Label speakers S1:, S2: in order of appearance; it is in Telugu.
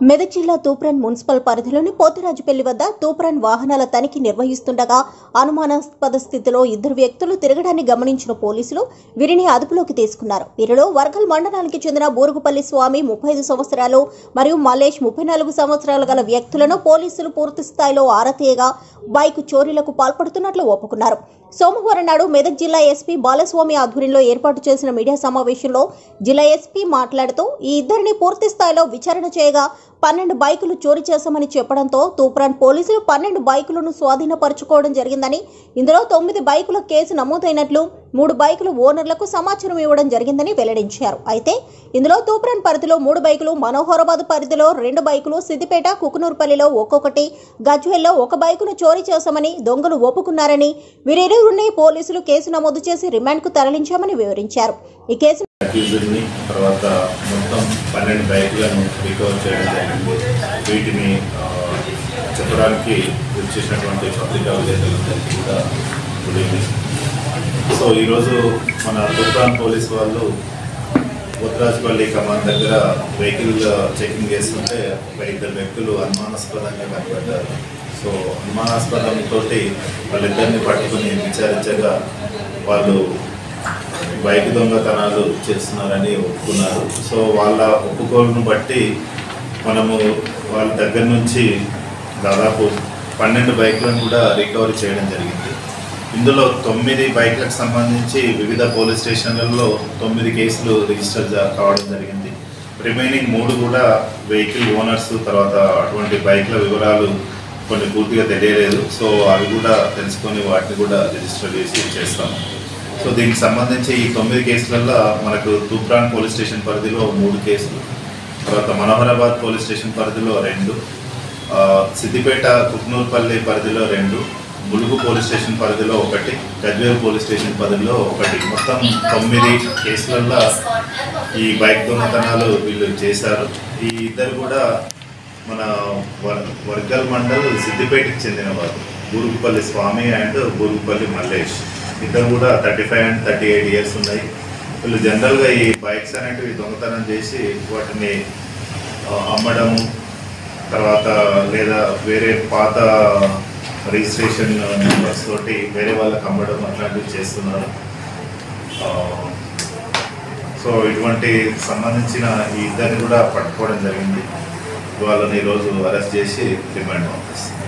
S1: మెదక్ జిల్లా తూప్రాన్ మున్సిపల్ పరిధిలోని పోతిరాజుపల్లి వద్ద తూప్రాన్ వాహనాల తనిఖీ నిర్వహిస్తుండగా అనుమానాస్పద స్థితిలో ఇద్దరు వ్యక్తులు తిరగడాన్ని గమనించిన పోలీసులు వీరిని అదుపులోకి తీసుకున్నారు. వీరిలో వర్గల్ మండలానికి చెందిన బూరుగుపల్లి స్వామి 35 సంవత్సరాలు మరియు మల్లేష్ 34 సంవత్సరాలు గల వ్యక్తులను పోలీసులు పూర్తి స్థాయిలో ఆరా తీయగా బైక్ చోరీలకు పాల్పడుతున్నట్లు ఒప్పుకున్నారు. సోమవారం నాడు మెదక్ జిల్లా ఎస్పీ బాలస్వామి ఆధ్వర్యంలో ఏర్పాటు చేసిన మీడియా సమావేశంలో జిల్లా ఎస్పీ మాట్లాడుతూ ఈ ఇద్దరిని పూర్తి స్థాయిలో విచారణ చేయగా 12 బైకులు చోరీ చేశామని చెప్పడంతో తూప్రాన్ పోలీసులు 12 బైకులను స్వాధీనపరుచుకోవడం జరిగిందని, ఇందులో 9 బైకుల కేసు నమోదైనట్లు 3 బైకులు ఓనర్లకు సమాచారం ఇవ్వడం జరిగిందని వెల్లడించారు. అయితే ఇందులో తూప్రాన్ పరిధిలో 3 బైకులు, మనోహరాబాద్ పరిధిలో 2 బైకులు, సిద్దిపేట, కుకునూర్పల్లిలో ఒక్కొక్కటి, గజ్వేల్లో 1 బైకును చోరీ చేశామని దొంగలు ఒప్పుకున్నారని, వీరిరువురిని పోలీసులు కేసు నమోదు చేసి రిమాండ్కు తరలించామని వివరించారు. ఈ కేసు
S2: తర్వాత మొత్తం 12 బైకులను రికవర్ చేయడం జరిగింది. వీటిని చెప్పడానికి వచ్చేసినటువంటి పత్రికా విలేకరులందరికీ కూడా గుడ్ ఈవినింగ్. సో ఈరోజు మన తూప్రాన్ పోలీస్ వాళ్ళు పోతిరాజుపల్లి కమాన్ దగ్గర వెహికల్ చెకింగ్ చేస్తుంటే ఒక ఇద్దరు వ్యక్తులు అనుమానాస్పదంగా కనబడ్డారు. సో అనుమానాస్పదంతో వాళ్ళిద్దరిని పట్టుకుని విచారించగా వాళ్ళు బైక్ దొంగతనాలు చేస్తున్నారని ఒప్పుకున్నారు. సో వాళ్ళ ఒప్పుకోలను బట్టి మనము వాళ్ళ దగ్గర నుంచి దాదాపు 12 బైకులను కూడా రికవరీ చేయడం జరిగింది. ఇందులో 9 బైకులకు సంబంధించి వివిధ పోలీస్ స్టేషన్లలో 9 కేసులు రిజిస్టర్ కావడం జరిగింది. రిమైనింగ్ 3 కూడా వెహికల్ ఓనర్స్, తర్వాత అటువంటి బైక్ల వివరాలు కొన్ని పూర్తిగా తెలియలేదు. సో అవి కూడా తెలుసుకొని వాటిని కూడా రిజిస్టర్ చేస్తాము. సో దీనికి సంబంధించి ఈ 9 కేసులలో మనకు తూప్రాన్ పోలీస్ స్టేషన్ పరిధిలో 3 కేసులు, తర్వాత మనోహరాబాద్ పోలీస్ స్టేషన్ పరిధిలో 2, సిద్దిపేట కుక్నూర్పల్లి పరిధిలో 2, ములుగు పోలీస్ స్టేషన్ పరిధిలో 1, గజ్వేల్ పోలీస్ స్టేషన్ పరిధిలో 1, మొత్తం 9 కేసులలో ఈ బైక్ దొంగతనాలు వీళ్ళు చేశారు. ఈ ఇద్దరు కూడా మన వర్గల్ మండల్ సిద్దిపేటకి చెందిన వారు, బూరుగుపల్లి స్వామి అండ్ బూరుగుపల్లి మల్లేష్. ఇద్దరు కూడా 35 and 38 ఇయర్స్ ఉన్నాయి. వీళ్ళు జనరల్గా ఈ బైక్స్ అనేటివి దొంగతనం చేసి వాటిని అమ్మడము, తర్వాత లేదా వేరే పాత రిజిస్ట్రేషన్ నెంబర్స్ తోటి వేరే వాళ్ళకి అమ్మడం అట్లాంటివి చేస్తున్నారు. సో ఇటువంటి సంబంధించిన ఈ ఇద్దరిని కూడా పట్టుకోవడం జరిగింది. వాళ్ళని ఈరోజు అరెస్ట్ చేసి రిమాండ్ పంపిస్తారు.